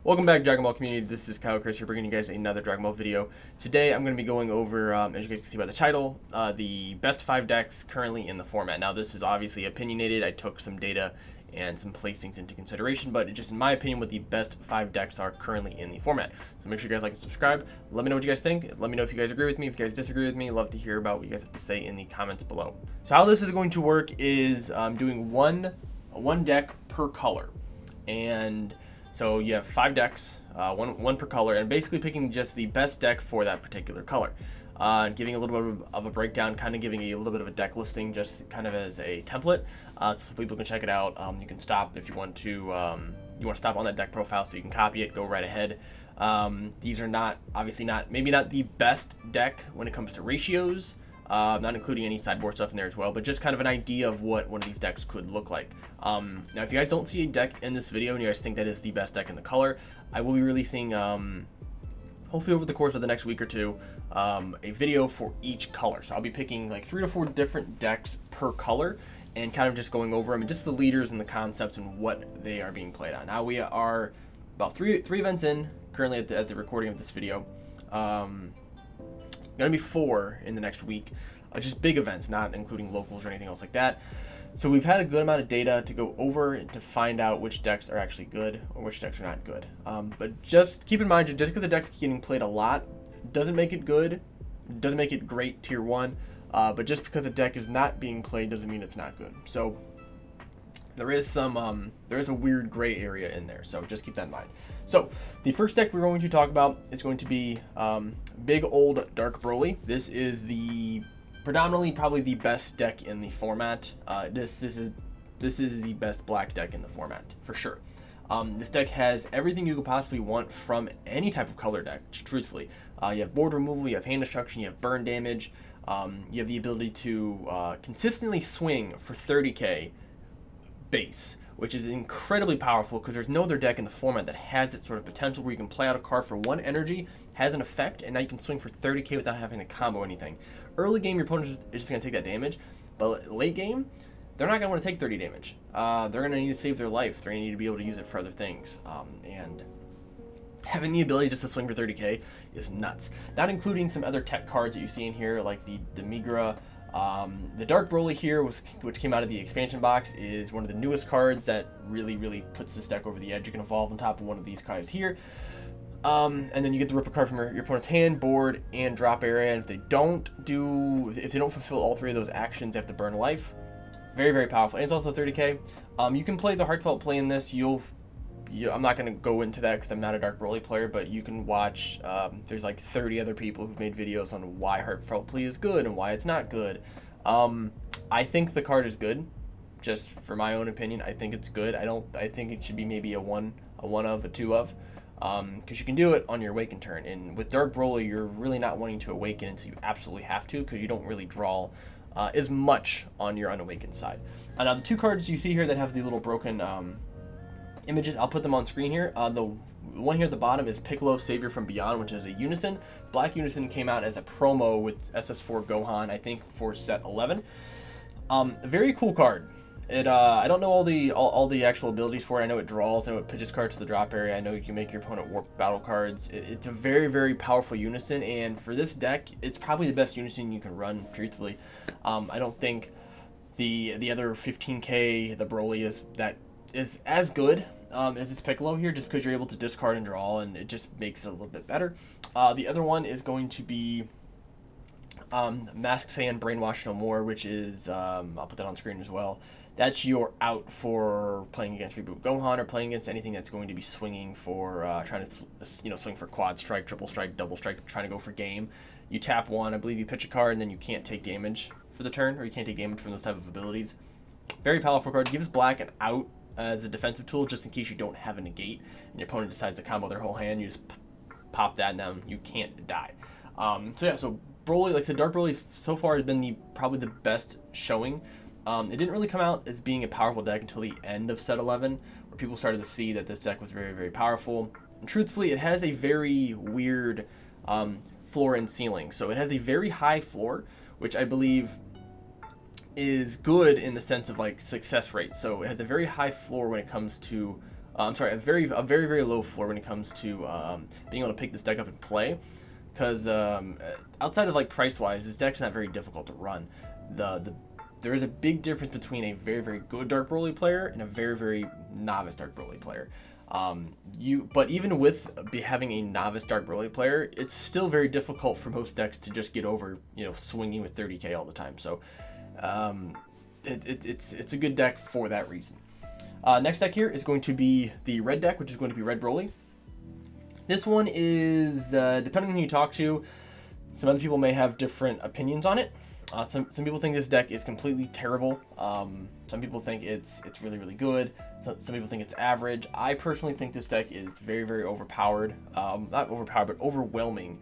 Welcome back, Dragon Ball community. This is Kyle Chris here, bringing you guys another Dragon Ball video. Today, I'm going to be going over, as you guys can see by the title, the best 5 decks currently in the format. Now, this is obviously opinionated. I took some data and some placings into consideration, but just in my opinion, what the best 5 decks are currently in the format. So make sure you guys like and subscribe. Let me know what you guys think. Let me know if you guys agree with me. If you guys disagree with me, love to hear about what you guys have to say in the comments below. So how this is going to work is doing one deck per color, and so you have 5 decks, one per color, and basically picking just the best deck for that particular color. Giving a little bit of a breakdown, kind of giving a little bit of a deck listing, just kind of as a template, so people can check it out. You can stop if you want to. You want to stop on that deck profile, so you can copy it, go right ahead. These are maybe not the best deck when it comes to ratios. Not including any sideboard stuff in there as well, but just kind of an idea of what one of these decks could look like. Now, if you guys don't see a deck in this video and you guys think that is the best deck in the color, I will be releasing, hopefully over the course of the next week or two, a video for each color. So I'll be picking like 3 to 4 different decks per color and kind of just going over them and just the leaders and the concepts and what they are being played on. Now, we are about three events in currently at the recording of this video. Gonna be 4 in the next week, just big events, not including locals or anything else like that. So we've had a good amount of data to go over to find out which decks are actually good or which decks are not good. But just keep in mind, just because the deck's getting played a lot doesn't make it good, doesn't make it great tier 1, but just because the deck is not being played doesn't mean it's not good. So there is a weird gray area in there, so just keep that in mind. So the first deck we're going to talk about is going to be Big Old Dark Broly. This is predominantly probably the best deck in the format. This is the best black deck in the format for sure. This deck has everything you could possibly want from any type of color deck. Truthfully, you have board removal, you have hand destruction, you have burn damage, you have the ability to consistently swing for 30k base, which is incredibly powerful because there's no other deck in the format that has that sort of potential where you can play out a card for 1 energy, has an effect, and now you can swing for 30k without having to combo anything. Early game, your opponent is just going to take that damage, but late game, they're not going to want to take 30 damage. They're going to need to save their life. They're going to need to be able to use it for other things. And having the ability just to swing for 30k is nuts. Not including some other tech cards that you see in here, like the Migra. The Dark Broly here, which came out of the expansion box, is one of the newest cards that really puts this deck over the edge. You can evolve on top of one of these cards here. And then you get to rip a card from your opponent's hand, board, and drop area. And if they don't fulfill all 3 of those actions, they have to burn life. Very powerful. And it's also 30k. You can play the heartfelt play in this. I'm not going to go into that because I'm not a Dark Broly player, but you can watch, there's like 30 other people who've made videos on why Heartfelt Plea is good and why it's not good. I think the card is good, just for my own opinion. I think it's good. I think it should be maybe a 2 of, because you can do it on your awaken turn. And with Dark Broly, you're really not wanting to awaken until you absolutely have to, because you don't really draw as much on your unawakened side. Now, the 2 cards you see here that have the little broken images, I'll put them on screen here. The one here at the bottom is Piccolo Savior from Beyond, which is a Unison. Black Unison came out as a promo with SS4 Gohan, I think, for set 11. Very cool card. I don't know all the actual abilities for it. I know it draws, I know it pitches cards to the drop area, I know you can make your opponent warp battle cards. It's a very powerful Unison, and for this deck, it's probably the best Unison you can run, truthfully. I don't think the other 15k, the Broly, is as good as this Piccolo here, just because you're able to discard and draw, and it just makes it a little bit better. The other one is going to be Mask Saiyan Brainwash No More, which is, I'll put that on screen as well. That's your out for playing against Reboot Gohan or playing against anything that's going to be swinging for, trying to swing for quad strike, triple strike, double strike, trying to go for game. You tap 1, I believe you pitch a card, and then you can't take damage for the turn, or you can't take damage from those type of abilities. Very powerful card. Gives black an out as a defensive tool, just in case you don't have a negate and your opponent decides to combo their whole hand. You just pop that down, you can't die. So Broly, like I said, Dark Broly so far has been probably the best showing. It didn't really come out as being a powerful deck until the end of set 11, where people started to see that this deck was very powerful. And truthfully, it has a very weird floor and ceiling. So it has a very high floor, which I believe is good in the sense of like success rate. So it has a very high floor when it comes to I'm sorry, a very very low floor when it comes to being able to pick this deck up and play, because outside of like price wise, this deck's not very difficult to run. There is a big difference between a very very good Dark Broly player and a very very novice Dark Broly player. But even with having a novice Dark Broly player, it's still very difficult for most decks to just get over, swinging with 30k all the time. So it's a good deck for that reason. Next deck here is going to be the red deck, which is going to be Red Broly. This one is, depending on who you talk to, some other people may have different opinions on it. Some people think this deck is completely terrible. Some people think it's really really good. Some people think it's average. I personally think this deck is very very overpowered. Not overpowered, but overwhelming.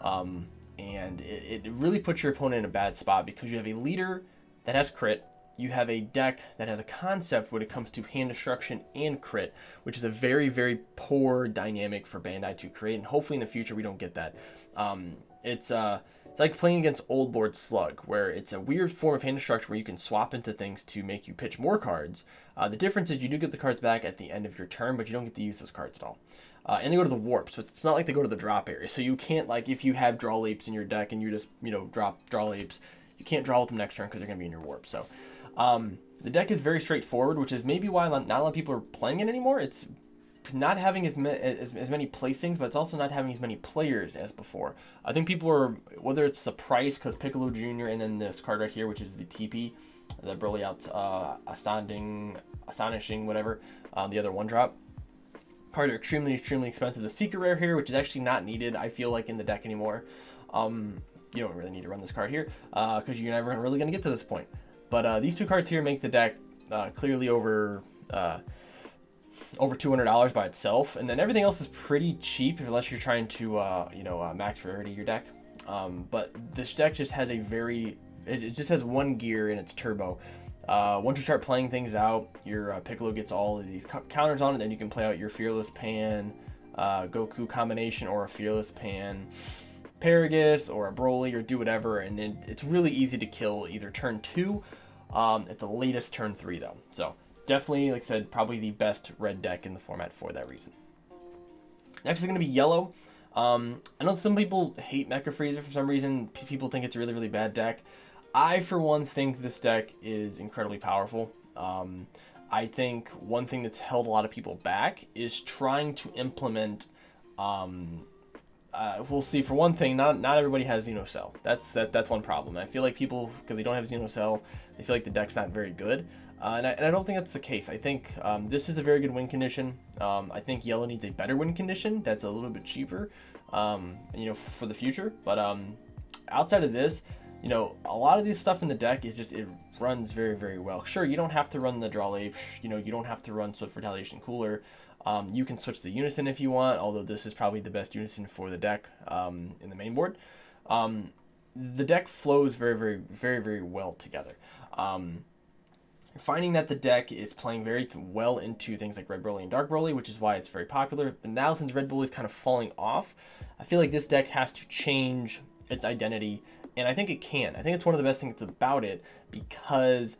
And it really puts your opponent in a bad spot, because you have a leader that has crit. You have a deck that has a concept when it comes to hand destruction and crit, which is a very very poor dynamic for Bandai to create. And hopefully in the future we don't get that. It's like playing against Old Lord Slug, where it's a weird form of hand destruction where you can swap into things to make you pitch more cards. The difference is you do get the cards back at the end of your turn, but you don't get to use those cards at all. And they go to the warp, so it's not like they go to the drop area. So you can't, like, if you have draw lapes in your deck and you just, drop draw lapes, you can't draw with them next turn because they're going to be in your warp. So the deck is very straightforward, which is maybe why not a lot of people are playing it anymore. It's not having as many placings, but it's also not having as many players as before. I think people are, whether it's the price, because Piccolo Jr. and then this card right here, which is the TP, the Broly Astonishing, whatever, the other one drop. Cards are extremely expensive. The Secret Rare here, which is actually not needed, I feel like, in the deck anymore. You don't really need to run this card here, because you're never really going to get to this point. But these two cards here make the deck clearly over $200 by itself, and then everything else is pretty cheap unless you're trying to max rarity your deck. But this deck just has it just has one gear in its turbo. Once you start playing things out, your Piccolo gets all of these counters on it, then you can play out your Fearless Pan Goku combination, or a Fearless Pan Paragus, or a Broly, or do whatever, and then it's really easy to kill either turn 2, at the latest turn 3 though. So definitely, like I said, probably the best red deck in the format for that reason. Next is going to be yellow. I know some people hate Mecha Frieza for some reason. People think it's a really, really bad deck. I, for one, think this deck is incredibly powerful. I think one thing that's held a lot of people back is trying to implement... we'll see. For one thing, not everybody has Xenocell. That's one problem. I feel like people, because they don't have Xenocell, they feel like the deck's not very good. And I don't think that's the case. I think this is a very good win condition. I think yellow needs a better win condition that's a little bit cheaper, for the future. But outside of this, a lot of this stuff in the deck is just, it runs very, very well. Sure, you don't have to run the Draw Ape, you don't have to run Swift Retaliation Cooler. You can switch to Unison if you want, although this is probably the best Unison for the deck in the main board. The deck flows very, very, very, very well together. Finding that the deck is playing very well into things like Red Broly and Dark Broly, which is why it's very popular. But now, since Red Broly is kind of falling off, I feel like this deck has to change its identity, and I think it can. I think it's one of the best things about it, because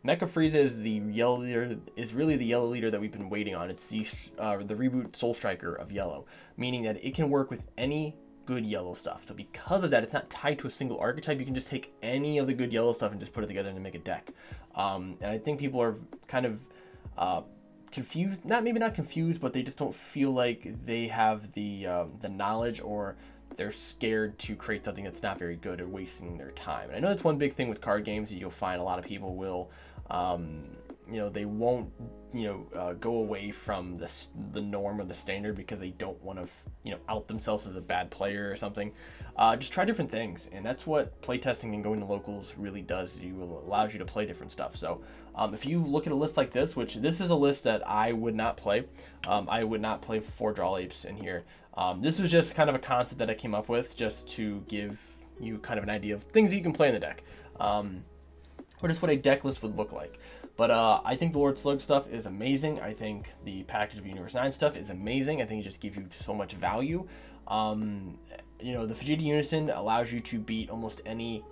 Mecha Frieza is the yellow leader, is really the yellow leader that we've been waiting on. It's the reboot Soul Striker of yellow, meaning that it can work with any good yellow stuff. So because of that, it's not tied to a single archetype. You can just take any of the good yellow stuff and just put it together and make a deck. And I think people are kind of confused, maybe not confused, but they just don't feel like they have the knowledge, or they're scared to create something that's not very good or wasting their time. And I know that's one big thing with card games, that you'll find a lot of people will, they won't, go away from the norm or the standard because they don't want to, out themselves as a bad player or something. Just try different things, and that's what playtesting and going to locals really does. It allows you to play different stuff. So if you look at a list like this, which this is a list that I would not play. I would not play 4 Draw Apes in here. This was just kind of a concept that I came up with just to give you kind of an idea of things that you can play in the deck. Or just what a deck list would look like. But I think the Lord Slug stuff is amazing. I think the package of Universe 9 stuff is amazing. I think it just gives you so much value. The Vegeta Unison allows you to beat almost any,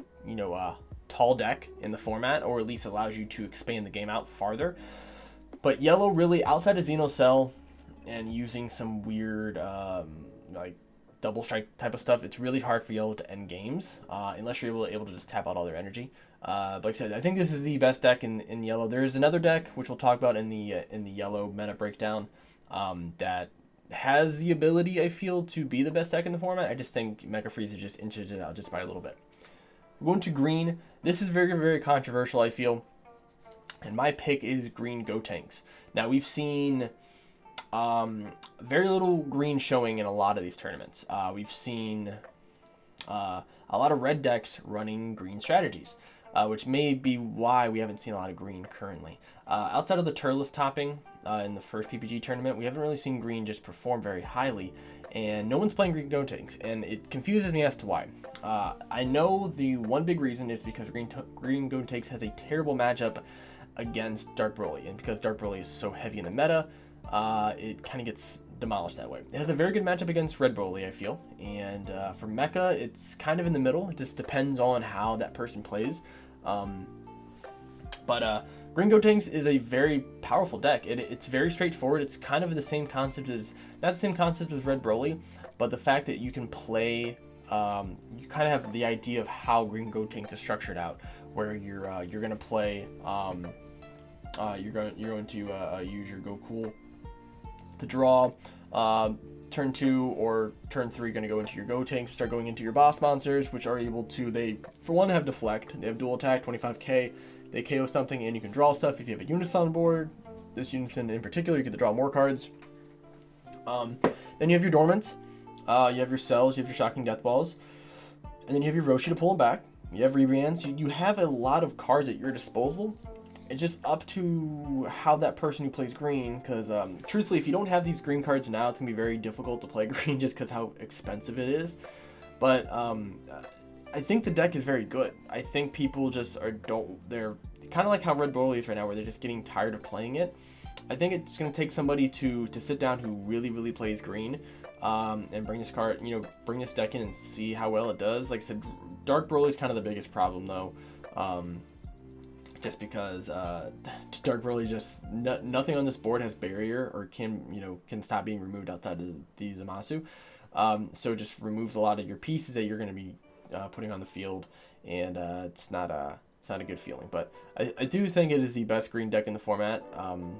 tall deck in the format, or at least allows you to expand the game out farther. But yellow really, outside of Xeno Cell and using some weird like double strike type of stuff, it's really hard for yellow to end games unless you're able to just tap out all their energy. But like I said, I think this is the best deck in yellow. There is another deck which we'll talk about in the yellow meta breakdown that has the ability, I feel, to be the best deck in the format. I just think Mecha Frieza just inches it out just by a little bit. We're going to green. This is very, very controversial, I feel. And my pick is green Gotenks. Now, we've seen very little green showing in a lot of these tournaments. We've seen a lot of red decks running green strategies, which may be why we haven't seen a lot of green currently. Outside of the Turles topping in the first PPG tournament, we haven't really seen green just perform very highly, and no one's playing green Gotenks, and it confuses me as to why. I know the one big reason is because green Gotenks has a terrible matchup against Dark Broly, and because Dark Broly is so heavy in the meta, it kind of gets demolished that way. It has a very good matchup against Red Broly, I feel, and for Mecha, it's kind of in the middle. It just depends on how that person plays. Green Gotenks is a very powerful deck. It's very straightforward. It's kind of the same concept as, not the same concept as Red Broly, but the fact that you can play, you kind of have the idea of how Green Gotenks is structured out, where you're gonna play, you're going to use your Goku to draw. Turn 2 or turn 3 going to go into your Gotenks, start going into your boss monsters, which are able to, they for one have deflect, they have dual attack, 25k, they KO something, and you can draw stuff. If you have a Unison on board, this Unison in particular, you get to draw more cards. Then you have your Dormants, you have your Cells, you have your Shocking Death Balls, and then you have your Roshi to pull them back. You have Rebrands. You have a lot of cards at your disposal. It's just up to how that person who plays green, because truthfully, if you don't have these green cards now, it's going to be very difficult to play green just because how expensive it is. But I think the deck is very good. I think people just they're kind of like how Red Broly is right now, where they're just getting tired of playing it. I think it's going to take somebody to sit down who really, really plays green and bring this card, bring this deck in and see how well it does. Like I said, Dark Broly is kind of the biggest problem, though. Just because Dark Broly just nothing on this board has barrier or can stop being removed outside of the Zamasu, so it just removes a lot of your pieces that you're going to be putting on the field, and it's not a good feeling. But I do think it is the best green deck in the format.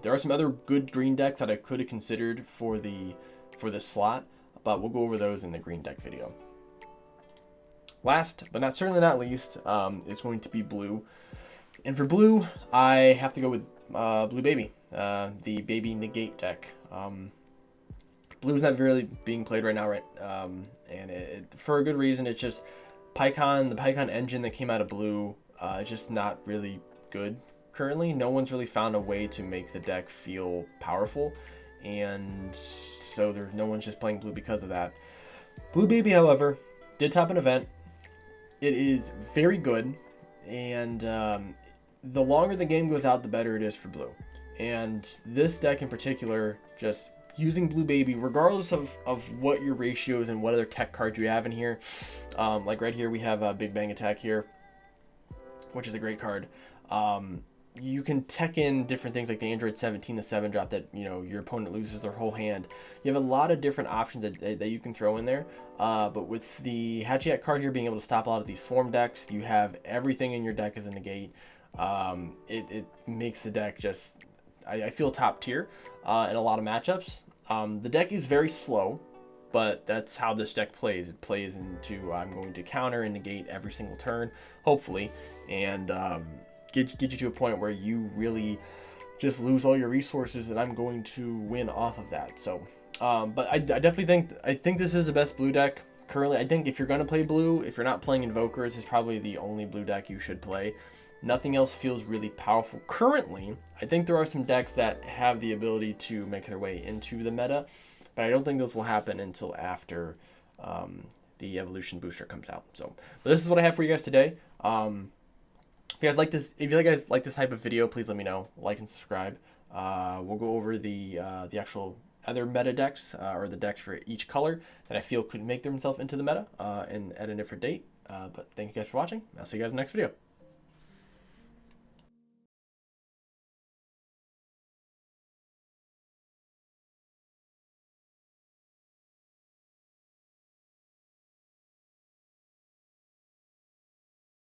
There are some other good green decks that I could have considered for this slot, but we'll go over those in the green deck video. Last but certainly not least is going to be blue. And for blue, I have to go with Blue Baby, the Baby Negate deck. Blue's not really being played right now, right? And for a good reason. It's just the Pycon engine that came out of blue is just not really good currently. No one's really found a way to make the deck feel powerful, and so no one's just playing blue because of that. Blue Baby, however, did top an event. It is very good, and the longer the game goes out, the better it is for blue. And this deck in particular, just using Blue Baby, regardless of what your ratios and what other tech cards you have in here, like right here we have a Big Bang Attack here, which is a great card. You can tech in different things like the Android 17, the 7 drop that your opponent loses their whole hand. You have a lot of different options that you can throw in there. But with the Hachiat card here being able to stop a lot of these swarm decks, you have everything in your deck as a negate. It makes the deck just, I feel, top tier in a lot of matchups. The deck is very slow, but that's how this deck plays. It plays into I'm going to counter and negate every single turn, hopefully, and get you to a point where you really just lose all your resources, and I'm going to win off of that. So, but I definitely think this is the best blue deck currently. I think if you're going to play blue, if you're not playing Invokers, it's probably the only blue deck you should play. Nothing else feels really powerful currently. I think there are some decks that have the ability to make their way into the meta, but I don't think those will happen until after the Evolution Booster comes out. So, but this is what I have for you guys today. If you guys like this type of video, please let me know. Like and subscribe. We'll go over the actual other meta decks or the decks for each color that I feel could make themselves into the meta and at a different date. But thank you guys for watching. I'll see you guys in the next video.